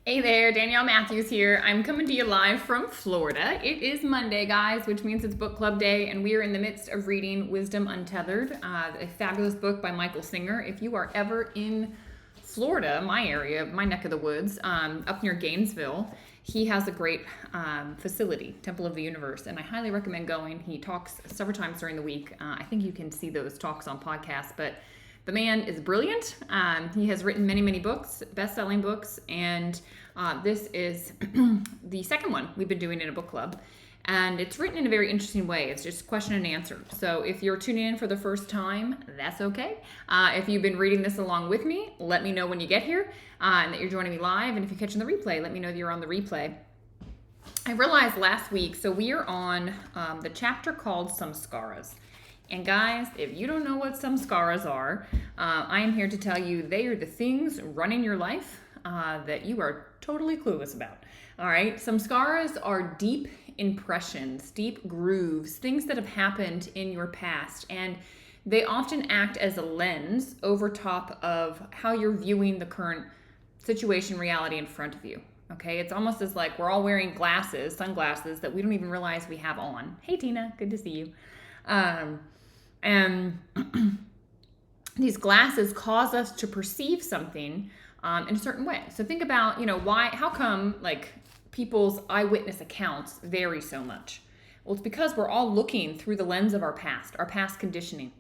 Hey there, Danielle Matthews here. I'm coming to you live from Florida. It is Monday, guys, which means it's book club day, and we are in the midst of reading Wisdom Untethered, a fabulous book by Michael Singer. If you are ever in Florida, my area, my neck of the woods, up near Gainesville, he has a great facility, Temple of the Universe, and I highly recommend going. He talks several times during the week. I think you can see those talks on podcasts, but the man is brilliant. He has written many, many books, best-selling books, and this is the second one we've been doing in a book club. And it's written in a very interesting way. It's just question and answer. So if you're tuning in for the first time, that's okay. If you've been reading this along with me, let me know when you get here and that you're joining me live. And if you're catching the replay, let me know that you're on the replay. I realized last week, so we are on the chapter called Samskaras. And guys, if you don't know what samskaras are, I am here to tell you they are the things running your life that you are totally clueless about. All right, samskaras are deep impressions, deep grooves, things that have happened in your past, and they often act as a lens over top of how you're viewing the current situation, reality in front of you. Okay, it's almost as like we're all wearing glasses, sunglasses that we don't even realize we have on. Hey Tina, good to see you. And these glasses cause us to perceive something in a certain way. So think about, how come like people's eyewitness accounts vary so much? Well, it's because we're all looking through the lens of our past conditioning,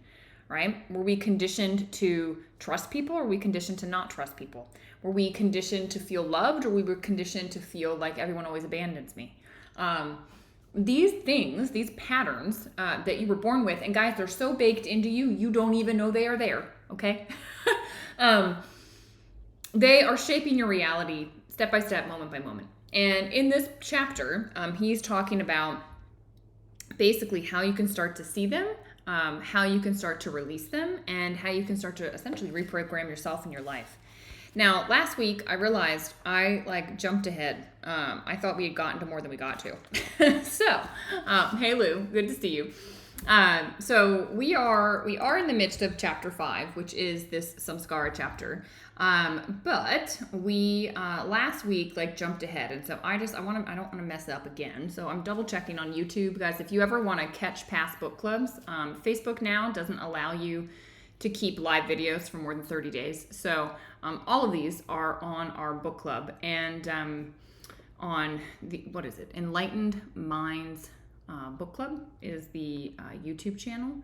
right? Were we conditioned to trust people, or were we conditioned to not trust people? Were we conditioned to feel loved, or we were conditioned to feel like everyone always abandons me? These things, these patterns that you were born with, and guys, they're so baked into you, you don't even know they are there, okay? They are shaping your reality step by step, moment by moment. And in this chapter, he's talking about basically how you can start to see them, how you can start to release them, and how you can start to essentially reprogram yourself in your life. Now, last week, I realized I jumped ahead. I thought we had gotten to more than we got to. So, hey Lou, good to see you. So we are in the midst of chapter 5, which is this Samskara chapter. But we last week jumped ahead, and so I don't want to mess up again. So I'm double checking on YouTube, guys. If you ever want to catch past book clubs, Facebook now doesn't allow you to keep live videos for more than 30 days. So all of these are on our book club, and on the, Enlightened Minds Book Club is the YouTube channel.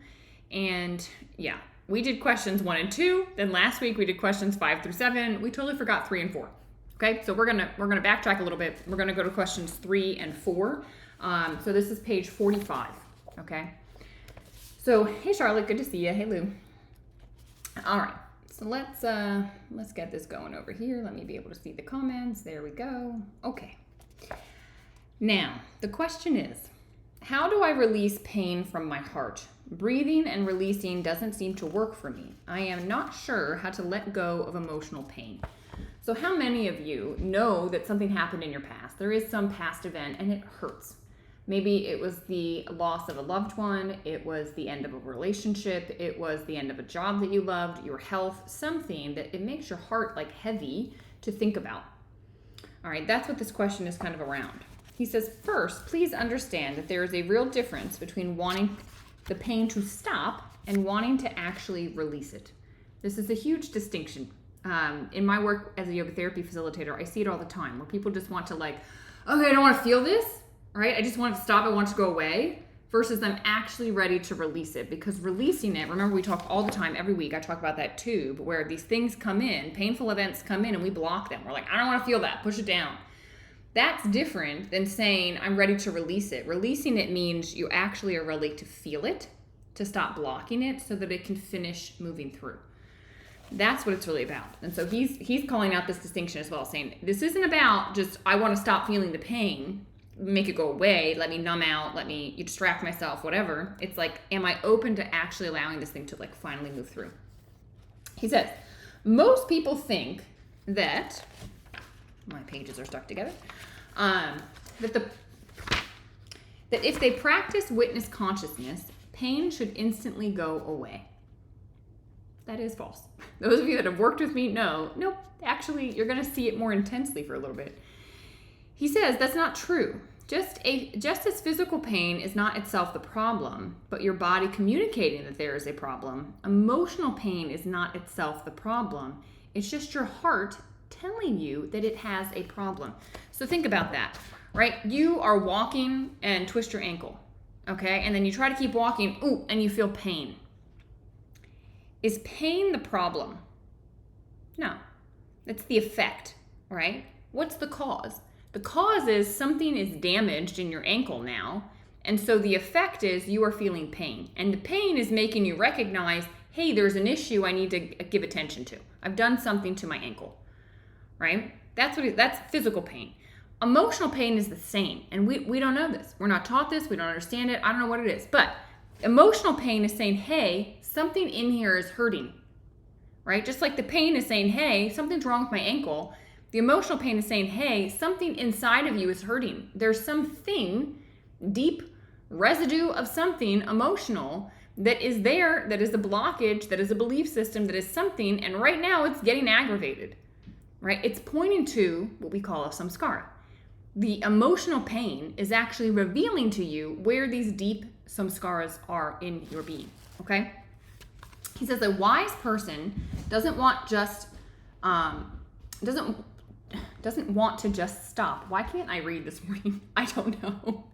And yeah, we did questions 1 and 2. Then last week we did questions 5 through 7. We totally forgot 3 and 4. Okay, so we're gonna backtrack a little bit. We're gonna go to questions 3 and 4. So this is page 45. Okay. So hey Charlotte, good to see you. Hey Lou. All right, so let's get this going over here. Let me be able to see the comments. There we go. Okay. Now, the question is, how do I release pain from my heart? Breathing and releasing doesn't seem to work for me. I am not sure how to let go of emotional pain. So how many of you know that something happened in your past? There is some past event and it hurts. Maybe it was the loss of a loved one, it was the end of a relationship, it was the end of a job that you loved, your health, something that it makes your heart heavy to think about. All right, that's what this question is kind of around. He says, first, please understand that there is a real difference between wanting the pain to stop and wanting to actually release it. This is a huge distinction. In my work as a yoga therapy facilitator, I see it all the time where people just want to okay, I don't want to feel this. Right? I just want it to stop. I want it to go away, versus I'm actually ready to release it. Because releasing it, remember we talk all the time, every week I talk about that tube where these things come in, painful events come in, and we block them. We're like, I don't want to feel that, push it down. That's different than saying I'm ready to release it. Releasing it means you actually are ready to feel it, to stop blocking it so that it can finish moving through. That's what it's really about. And so he's calling out this distinction as well, saying this isn't about just I want to stop feeling the pain, make it go away, let me numb out, let me distract myself, whatever. It's am I open to actually allowing this thing to finally move through? He says, most people think that, my pages are stuck together, that if they practice witness consciousness, pain should instantly go away. That is false. Those of you that have worked with me know, nope, actually, you're going to see it more intensely for a little bit. He says that's not true. Just as physical pain is not itself the problem, but your body communicating that there is a problem, emotional pain is not itself the problem. It's just your heart telling you that it has a problem. So think about that, right? You are walking and twist your ankle, okay? And then you try to keep walking, ooh, and you feel pain. Is pain the problem? No, it's the effect, right? What's the cause? The cause is something is damaged in your ankle now, and so the effect is you are feeling pain. And the pain is making you recognize, hey, there's an issue I need to give attention to. I've done something to my ankle, right? That's physical pain. Emotional pain is the same, and we don't know this. We're not taught this. We don't understand it. I don't know what it is. But emotional pain is saying, hey, something in here is hurting, right? Just like the pain is saying, hey, something's wrong with my ankle. The emotional pain is saying, hey, something inside of you is hurting. There's something, deep residue of something emotional that is there, that is a blockage, that is a belief system, that is something, and right now it's getting aggravated, right? It's pointing to what we call a samskara. The emotional pain is actually revealing to you where these deep samskaras are in your being, okay? He says a wise person doesn't want to just stop. Why can't I read this morning? I don't know.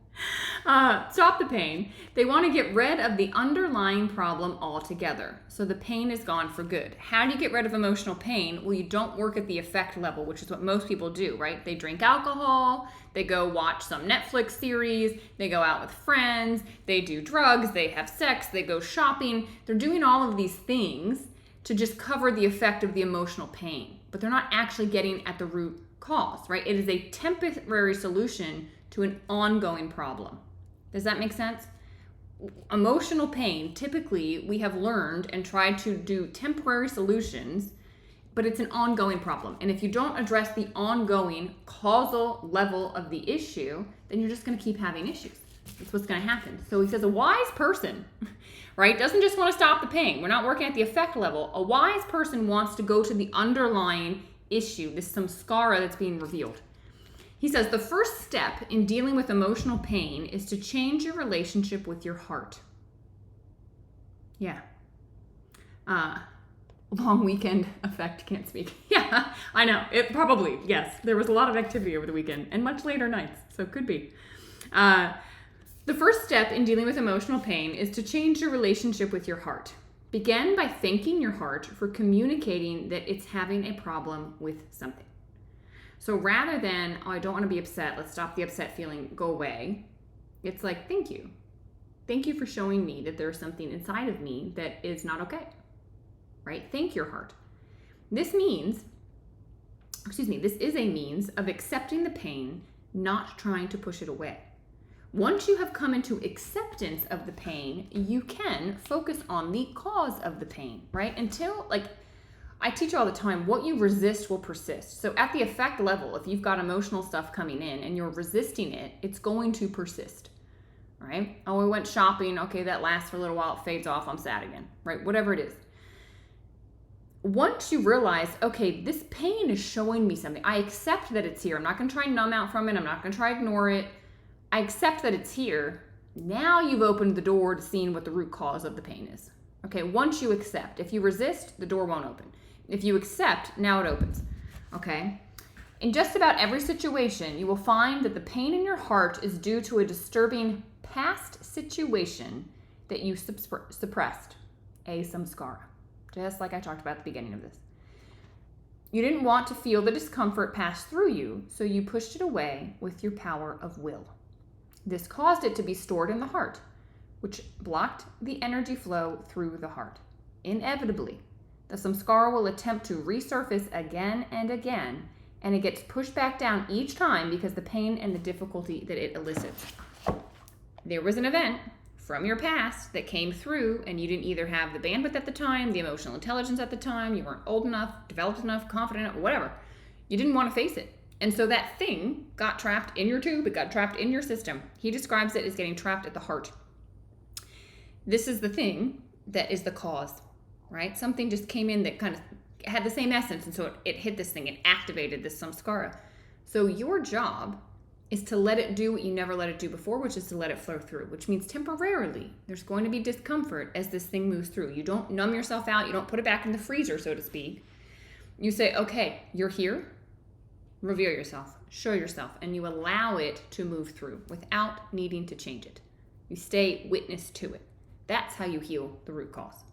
Stop the pain. They want to get rid of the underlying problem altogether. So the pain is gone for good. How do you get rid of emotional pain? Well, you don't work at the effect level, which is what most people do, right? They drink alcohol, they go watch some Netflix series, they go out with friends, they do drugs, they have sex, they go shopping. They're doing all of these things to just cover the effect of the emotional pain, but they're not actually getting at the root cause, right? It is a temporary solution to an ongoing problem. Does that make sense? Emotional pain, typically we have learned and tried to do temporary solutions, but it's an ongoing problem. And if you don't address the ongoing causal level of the issue, then you're just going to keep having issues. That's what's going to happen. So he says a wise person, right, doesn't just want to stop the pain. We're not working at the effect level. A wise person wants to go to the underlying issue, this samskara that's being revealed. He says the first step in dealing with emotional pain is to change your relationship with your heart. Yeah. Long weekend effect, can't speak. Yeah, I know. It probably, yes. There was a lot of activity over the weekend and much later nights, so it could be. The first step in dealing with emotional pain is to change your relationship with your heart. Begin by thanking your heart for communicating that it's having a problem with something. So rather than, oh, I don't want to be upset, let's stop the upset feeling, go away. It's like, thank you. Thank you for showing me that there's something inside of me that is not okay, right? Thank your heart. This is a means of accepting the pain, not trying to push it away. Once you have come into acceptance of the pain, you can focus on the cause of the pain, right? Until, like, I teach all the time, what you resist will persist. So at the effect level, if you've got emotional stuff coming in and you're resisting it, it's going to persist, right? Oh, we went shopping. Okay, that lasts for a little while. It fades off. I'm sad again, right? Whatever it is. Once you realize, okay, this pain is showing me something. I accept that it's here. I'm not going to try and numb out from it. I'm not going to try to ignore it. I accept that it's here. Now you've opened the door to seeing what the root cause of the pain is. Okay, once you accept. If you resist, the door won't open. If you accept, now it opens, okay? In just about every situation, you will find that the pain in your heart is due to a disturbing past situation that you suppressed, a samskara, just like I talked about at the beginning of this. You didn't want to feel the discomfort pass through you, so you pushed it away with your power of will. This caused it to be stored in the heart, which blocked the energy flow through the heart. Inevitably, the samskara will attempt to resurface again and again, and it gets pushed back down each time because the pain and the difficulty that it elicits. There was an event from your past that came through, and you didn't either have the bandwidth at the time, the emotional intelligence at the time, you weren't old enough, developed enough, confident enough, whatever. You didn't want to face it. And so that thing got trapped in your tube, it got trapped in your system. He describes it as getting trapped at the heart. This is the thing that is the cause. right? Something just came in that kind of had the same essence, and so it hit this thing, it activated this samskara. So your job is to let it do what you never let it do before, which is to let it flow through, which means temporarily there's going to be discomfort as this thing moves through. You don't numb yourself out. You don't put it back in the freezer, so to speak. You say, okay, you're here. Reveal yourself, show yourself, and you allow it to move through without needing to change it. You stay witness to it. That's how you heal the root cause.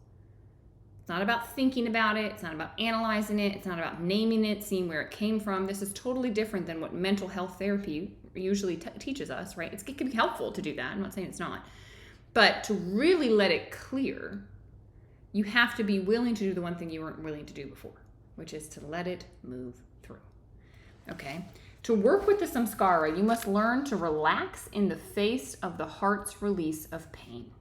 It's not about thinking about it. It's not about analyzing it. It's not about naming it, seeing where it came from. This is totally different than what mental health therapy usually teaches us, right? It can be helpful to do that. I'm not saying it's not. But to really let it clear, you have to be willing to do the one thing you weren't willing to do before, which is to let it move through. Okay? To work with the samskara, you must learn to relax in the face of the heart's release of pain.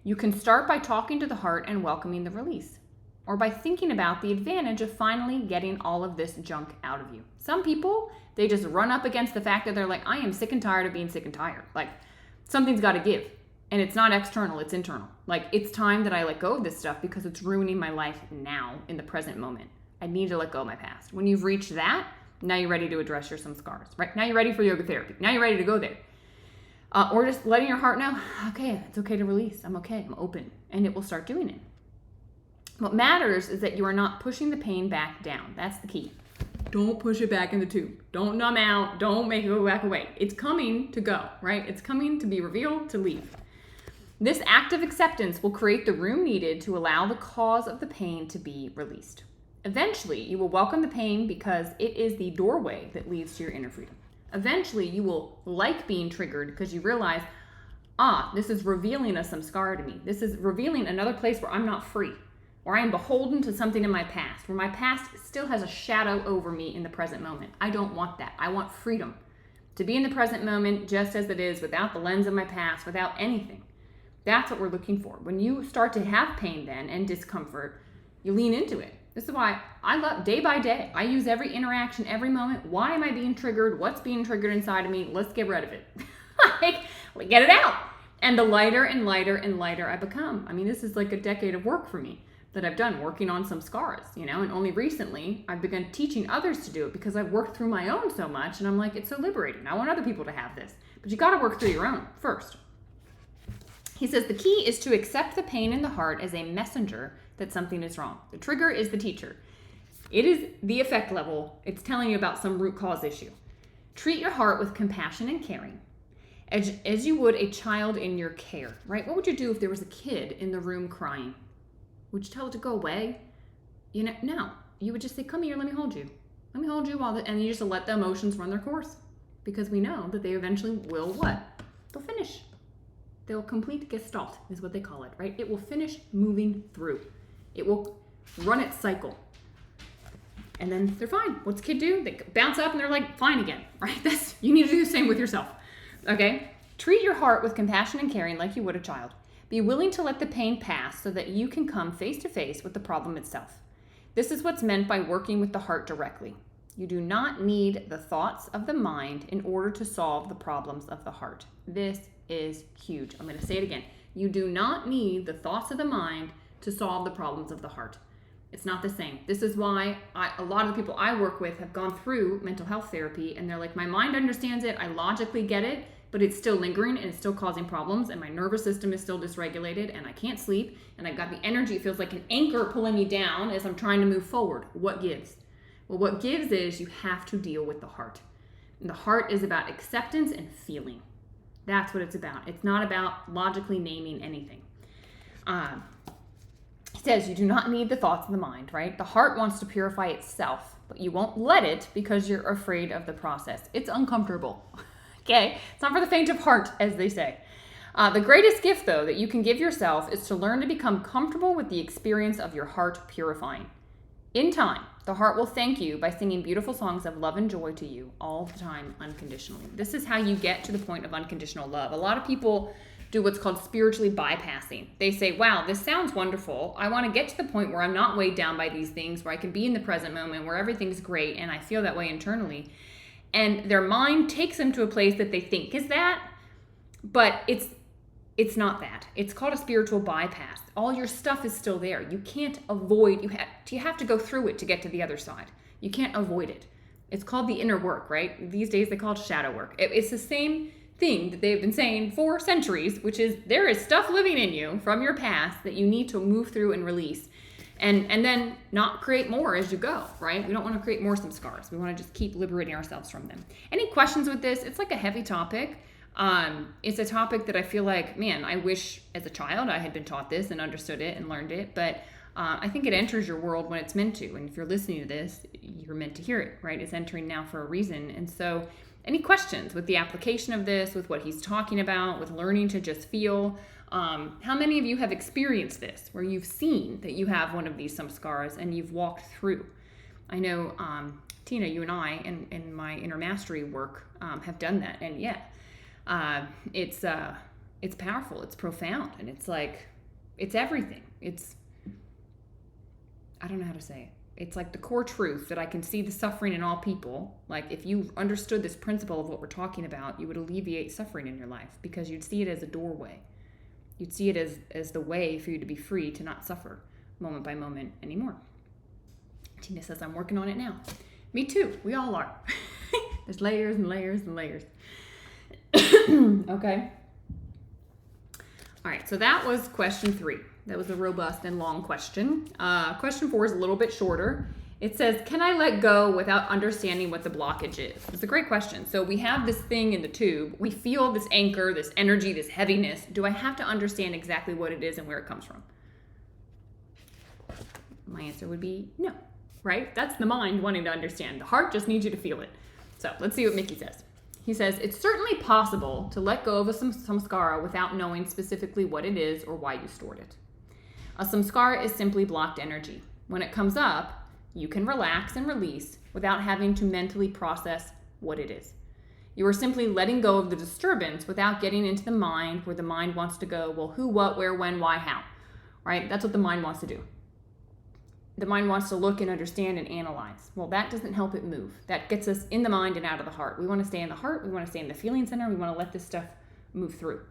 You can start by talking to the heart and welcoming the release, or by thinking about the advantage of finally getting all of this junk out of you. Some people, they just run up against the fact that they're like, I am sick and tired of being sick and tired. Like, something's got to give. And it's not external, it's internal. Like, it's time that I let go of this stuff because it's ruining my life now in the present moment. I need to let go of my past. When you've reached that, now you're ready to address your samskaras, right? Now you're ready for yoga therapy. Now you're ready to go there. Or just letting your heart know, okay, it's okay to release. I'm okay, I'm open. And it will start doing it. What matters is that you are not pushing the pain back down. That's the key. Don't push it back in the tube. Don't numb out. Don't make it go back away. It's coming to go, right? It's coming to be revealed, to leave. This act of acceptance will create the room needed to allow the cause of the pain to be released. Eventually, you will welcome the pain because it is the doorway that leads to your inner freedom. Eventually, you will like being triggered because you realize, this is revealing a samskara to me. This is revealing another place where I'm not free, where I am beholden to something in my past, where my past still has a shadow over me in the present moment. I don't want that. I want freedom to be in the present moment just as it is, without the lens of my past, without anything. That's what we're looking for. When you start to have pain then and discomfort, you lean into it. This is why I love day by day. I use every interaction, every moment. Why am I being triggered? What's being triggered inside of me? Let's get rid of it. like, get it out. And the lighter and lighter and lighter I become. I mean, this is like a decade of work for me that I've done working on samskaras, and only recently I've begun teaching others to do it because I've worked through my own so much, and I'm like, it's so liberating. I want other people to have this. But you got to work through your own first. He says the key is to accept the pain in the heart as a messenger that something is wrong. The trigger is the teacher. It is the effect level. It's telling you about some root cause issue. Treat your heart with compassion and caring, as you would a child in your care, right? What would you do if there was a kid in the room crying? Would you tell it to go away? No. You would just say, come here, let me hold you. Let me hold you and you just let the emotions run their course. Because we know that they eventually will what? They'll finish. They'll complete gestalt is what they call it, right? It will finish moving through. It will run its cycle. And then they're fine. What's the kid do? They bounce up and they're like, fine again, right? You need to do the same with yourself, okay? Treat your heart with compassion and caring like you would a child. Be willing to let the pain pass so that you can come face to face with the problem itself. This is what's meant by working with the heart directly. You do not need the thoughts of the mind in order to solve the problems of the heart. This is huge. I'm going to say it again. You do not need the thoughts of the mind to solve the problems of the heart. It's not the same. This is why a lot of the people I work with have gone through mental health therapy, and they're like, my mind understands it, I logically get it, but it's still lingering and it's still causing problems, and my nervous system is still dysregulated, and I can't sleep, and I've got the energy, it feels like an anchor pulling me down as I'm trying to move forward. What gives? Well, what gives is you have to deal with the heart. And the heart is about acceptance and feeling. That's what it's about. It's not about logically naming anything. He says you do not need the thoughts of the mind, right? The heart wants to purify itself, but you won't let it because you're afraid of the process. It's uncomfortable, okay? It's not for the faint of heart, as they say. The greatest gift, though, that you can give yourself is to learn to become comfortable with the experience of your heart purifying. In time, the heart will thank you by singing beautiful songs of love and joy to you all the time, unconditionally. This is how you get to the point of unconditional love. A lot of people do what's called spiritually bypassing. They say, wow, this sounds wonderful. I want to get to the point where I'm not weighed down by these things, where I can be in the present moment, where everything's great, and I feel that way internally. And their mind takes them to a place that they think is that, but it's it's not that. It's called a spiritual bypass. All your stuff is still there. You can't avoid, you have to go through it to get to the other side. You can't avoid it. It's called the inner work, right? These days they call it shadow work. It's the same thing that they've been saying for centuries, which is there is stuff living in you from your past that you need to move through and release. And then not create more as you go, right? We don't want to create more samskaras. We want to just keep liberating ourselves from them. Any questions with this? It's like a heavy topic. It's a topic that I feel like, man, I wish as a child I had been taught this and understood it and learned it. But I think it enters your world when it's meant to. And if you're listening to this, you're meant to hear it, right? It's entering now for a reason. And so any questions with the application of this, with what he's talking about, with learning to just feel? How many of you have experienced this, where you've seen that you have one of these samskaras and you've walked through? I know, Tina, you and I, in my inner mastery work, have done that. And yeah, it's powerful, it's profound, and it's like, it's everything. I don't know how to say it. It's like the core truth that I can see the suffering in all people. Like if you understood this principle of what we're talking about, you would alleviate suffering in your life because you'd see it as a doorway. You'd see it as the way for you to be free, to not suffer moment by moment anymore. Tina says, I'm working on it now. Me too. We all are. There's layers and layers and layers. Okay. All right. So that was question 3. That was a robust and long question. Question 4 is a little bit shorter. It says, can I let go without understanding what the blockage is? It's a great question. So we have this thing in the tube. We feel this anchor, this energy, this heaviness. Do I have to understand exactly what it is and where it comes from? My answer would be no, right? That's the mind wanting to understand. The heart just needs you to feel it. So let's see what Mickey says. He says, it's certainly possible to let go of a samskara without knowing specifically what it is or why you stored it. A samskara is simply blocked energy. When it comes up, you can relax and release without having to mentally process what it is. You are simply letting go of the disturbance without getting into the mind where the mind wants to go, well, who, what, where, when, why, how, right? That's what the mind wants to do. The mind wants to look and understand and analyze. Well, that doesn't help it move. That gets us in the mind and out of the heart. We want to stay in the heart. We want to stay in the feeling center. We want to let this stuff move through.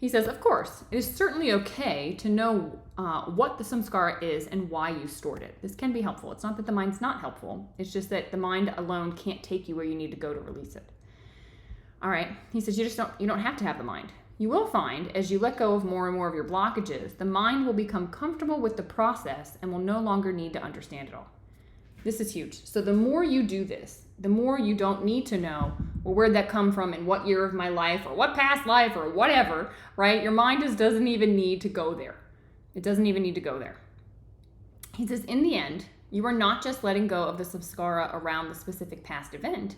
He says, of course, it is certainly okay to know what the samskara is and why you stored it. This can be helpful. It's not that the mind's not helpful. It's just that the mind alone can't take you where you need to go to release it. All right. He says, you don't have to have the mind. You will find as you let go of more and more of your blockages, the mind will become comfortable with the process and will no longer need to understand it all. This is huge. So the more you do this, the more you don't need to know, well, where'd that come from and what year of my life or what past life or whatever, right? Your mind just doesn't even need to go there. It doesn't even need to go there. He says, in the end, you are not just letting go of the samskara around the specific past event.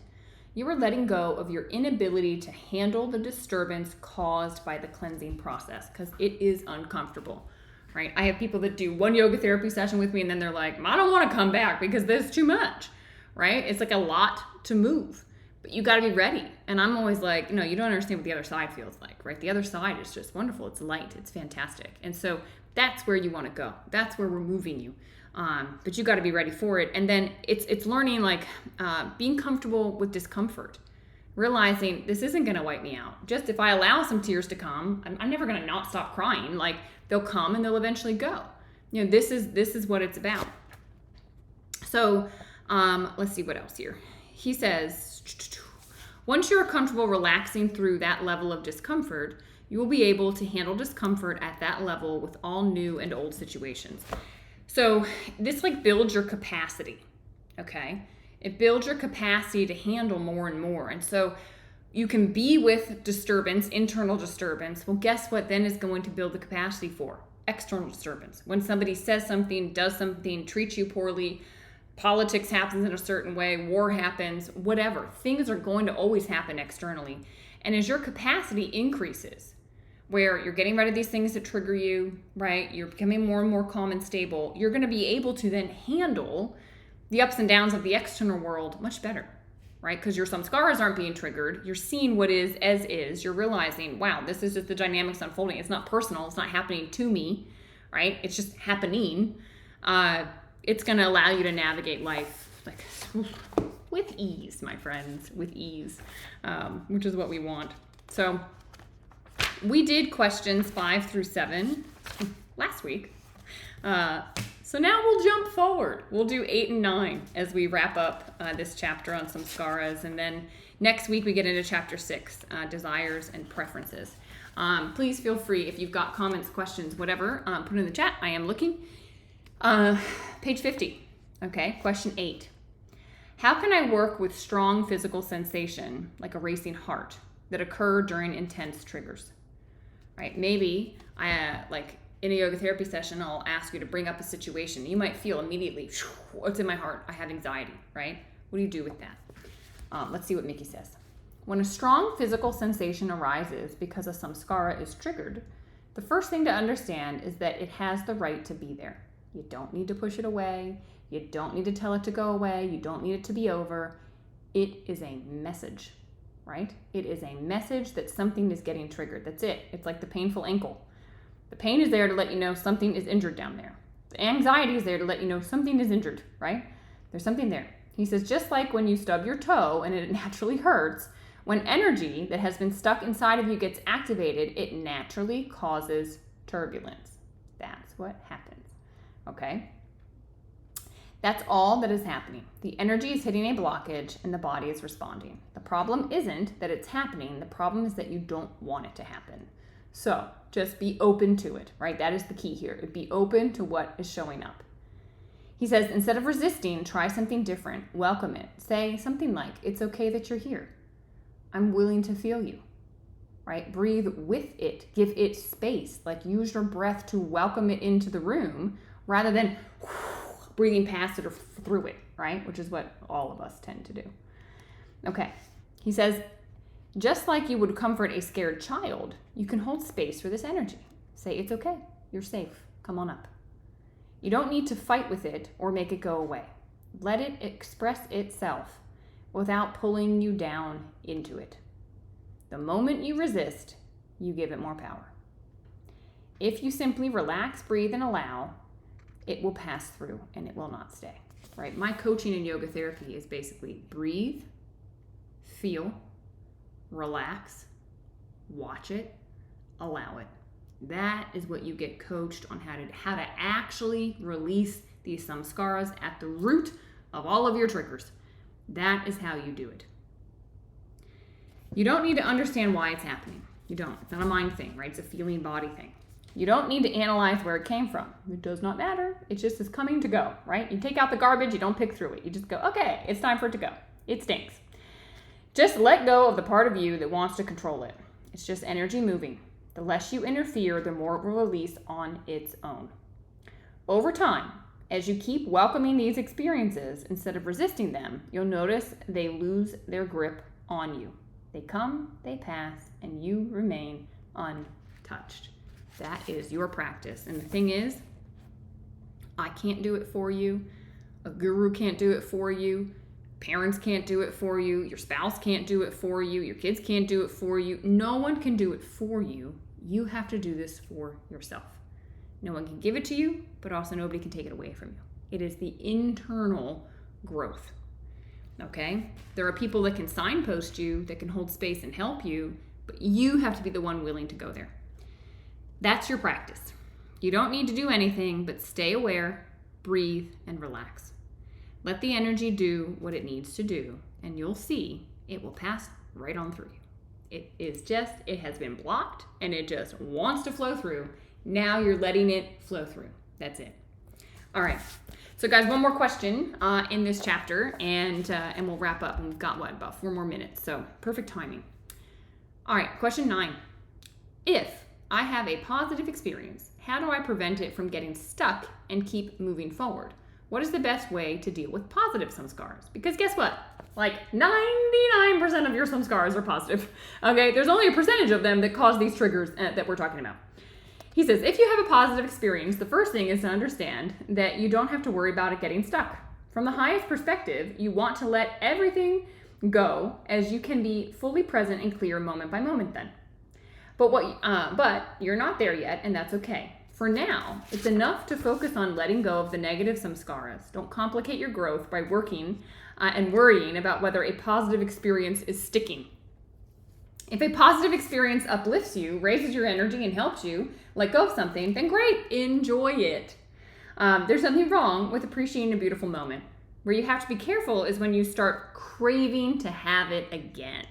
You are letting go of your inability to handle the disturbance caused by the cleansing process because it is uncomfortable, right? I have people that do one yoga therapy session with me and then they're like, I don't want to come back because there's too much, right? It's like a lot to move, but you got to be ready. And I'm always like, you don't understand what the other side feels like, right? The other side is just wonderful. It's light. It's fantastic. And so that's where you want to go. That's where we're moving you. But you got to be ready for it. And then it's learning like being comfortable with discomfort, realizing this isn't going to wipe me out. Just if I allow some tears to come, I'm never going to not stop crying. Like they'll come and they'll eventually go. This is what it's about. So let's see what else here. He says, once you're comfortable relaxing through that level of discomfort, you will be able to handle discomfort at that level with all new and old situations. So this like builds your capacity, okay? It builds your capacity to handle more and more. And so you can be with disturbance, internal disturbance. Well, guess what then is going to build the capacity for? External disturbance. When somebody says something, does something, treats you poorly, politics happens in a certain way, war happens, whatever. Things are going to always happen externally. And as your capacity increases, where you're getting rid of these things that trigger you, right? You're becoming more and more calm and stable. You're going to be able to then handle the ups and downs of the external world much better, right? Because your samskaras aren't being triggered. You're seeing what is as is. You're realizing, wow, this is just the dynamics unfolding. It's not personal. It's not happening to me, right? It's just happening. It's going to allow you to navigate life like with ease, my friends, with ease, which is what we want. So we did questions 5 through 7 last week. So now we'll jump forward. We'll do 8 and 9 as we wrap up this chapter on Samskaras. And then next week we get into chapter 6, desires and preferences. Please feel free, if you've got comments, questions, whatever, put it in the chat. I am looking. Page 50. Okay, question 8. How can I work with strong physical sensation, like a racing heart, that occur during intense triggers? Right? Maybe like in a yoga therapy session, I'll ask you to bring up a situation. You might feel immediately, what's in my heart? I have anxiety, right? What do you do with that? Let's see what Mickey says. When a strong physical sensation arises because a samskara is triggered, the first thing to understand is that it has the right to be there. You don't need to push it away. You don't need to tell it to go away. You don't need it to be over. It is a message, right? It is a message that something is getting triggered. That's it. It's like the painful ankle. The pain is there to let you know something is injured down there. The anxiety is there to let you know something is injured, right? There's something there. He says, just like when you stub your toe and it naturally hurts, when energy that has been stuck inside of you gets activated, it naturally causes turbulence. That's what happens, okay? That's all that is happening. The energy is hitting a blockage and the body is responding. The problem isn't that it's happening. The problem is that you don't want it to happen. So just be open to it, right? That is the key here. Be open to what is showing up. He says, instead of resisting, try something different. Welcome it. Say something like, it's okay that you're here. I'm willing to feel you, right? Breathe with it. Give it space. Like use your breath to welcome it into the room rather than breathing past it or through it, right? Which is what all of us tend to do. Okay. He says, just like you would comfort a scared child, you can hold space for this energy. Say, it's okay. You're safe. Come on up. You don't need to fight with it or make it go away. Let it express itself without pulling you down into it. The moment you resist, you give it more power. If you simply relax, breathe, and allow, it will pass through and it will not stay, right? My coaching in yoga therapy is basically breathe, feel, relax, watch it, allow it. That is what you get coached on how to actually release these samskaras at the root of all of your triggers. That is how you do it. You don't need to understand why it's happening. You don't. It's not a mind thing, right? It's a feeling body thing. You don't need to analyze where it came from. It does not matter. It just is coming to go, right? You take out the garbage, you don't pick through it. You just go, okay, it's time for it to go. It stinks. Just let go of the part of you that wants to control it. It's just energy moving. The less you interfere, the more it will release on its own. Over time, as you keep welcoming these experiences instead of resisting them, you'll notice they lose their grip on you. They come, they pass, and you remain untouched. That is your practice. And the thing is, I can't do it for you. A guru can't do it for you. Parents can't do it for you. Your spouse can't do it for you. Your kids can't do it for you. No one can do it for you. You have to do this for yourself. No one can give it to you, but also nobody can take it away from you. It is the internal growth. Okay? There are people that can signpost you, that can hold space and help you, but you have to be the one willing to go there. That's your practice. You don't need to do anything but stay aware, breathe, and relax. Let the energy do what it needs to do, and you'll see it will pass right on through you. It has been blocked, and it just wants to flow through. Now you're letting it flow through. That's it. All right. So guys, one more question in this chapter, and we'll wrap up. And we've got, about 4 more minutes, so perfect timing. All right, question 9. If I have a positive experience, how do I prevent it from getting stuck and keep moving forward? What is the best way to deal with positive samskaras? Because guess what? Like 99% of your samskaras are positive. Okay, there's only a percentage of them that cause these triggers that we're talking about. He says, if you have a positive experience, the first thing is to understand that you don't have to worry about it getting stuck. From the highest perspective, you want to let everything go as you can be fully present and clear moment by moment then. But you're not there yet, and that's okay. For now, it's enough to focus on letting go of the negative samskaras. Don't complicate your growth by working and worrying about whether a positive experience is sticking. If a positive experience uplifts you, raises your energy, and helps you let go of something, then great, enjoy it. There's nothing wrong with appreciating a beautiful moment. Where you have to be careful is when you start craving to have it again,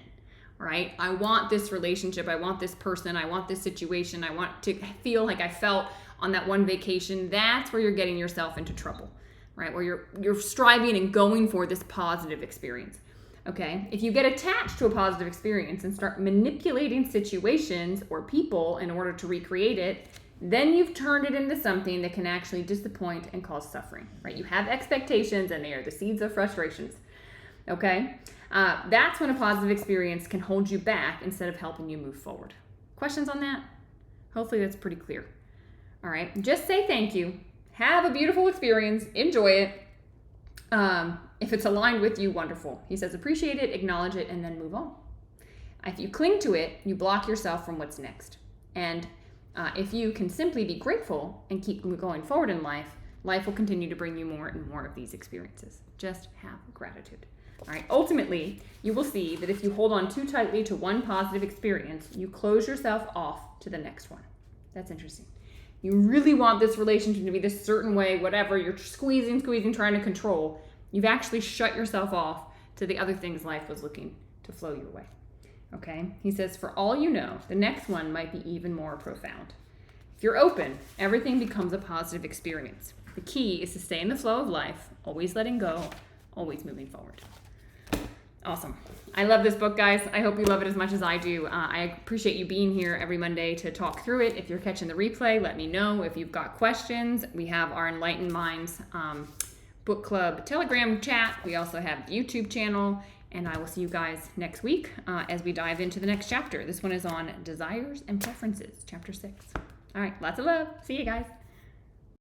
right? I want this relationship, I want this person, I want this situation, I want to feel like I felt on that one vacation. That's where you're getting yourself into trouble, right? Where you're striving and going for this positive experience. Okay, if you get attached to a positive experience and start manipulating situations or people in order to recreate it, then you've turned it into something that can actually disappoint and cause suffering, right? You have expectations and they are the seeds of frustrations, okay? That's when a positive experience can hold you back instead of helping you move forward. Questions on that? Hopefully that's pretty clear. All right, just say thank you. Have a beautiful experience. Enjoy it. If it's aligned with you, wonderful. He says appreciate it, acknowledge it, and then move on. If you cling to it, you block yourself from what's next. And if you can simply be grateful and keep going forward in life, life will continue to bring you more and more of these experiences. Just have gratitude. All right. Ultimately, you will see that if you hold on too tightly to one positive experience, you close yourself off to the next one. That's interesting. You really want this relationship to be this certain way, whatever, you're squeezing, trying to control. You've actually shut yourself off to the other things life was looking to flow your way. Okay? He says, for all you know, the next one might be even more profound. If you're open, everything becomes a positive experience. The key is to stay in the flow of life, always letting go, always moving forward. Awesome. I love this book, guys. I hope you love it as much as I do. I appreciate you being here every Monday to talk through it. If you're catching the replay, let me know. If you've got questions, we have our Enlightened Minds book club Telegram chat. We also have the YouTube channel, and I will see you guys next week as we dive into the next chapter. This one is on desires and preferences, chapter 6. All right, lots of love. See you guys.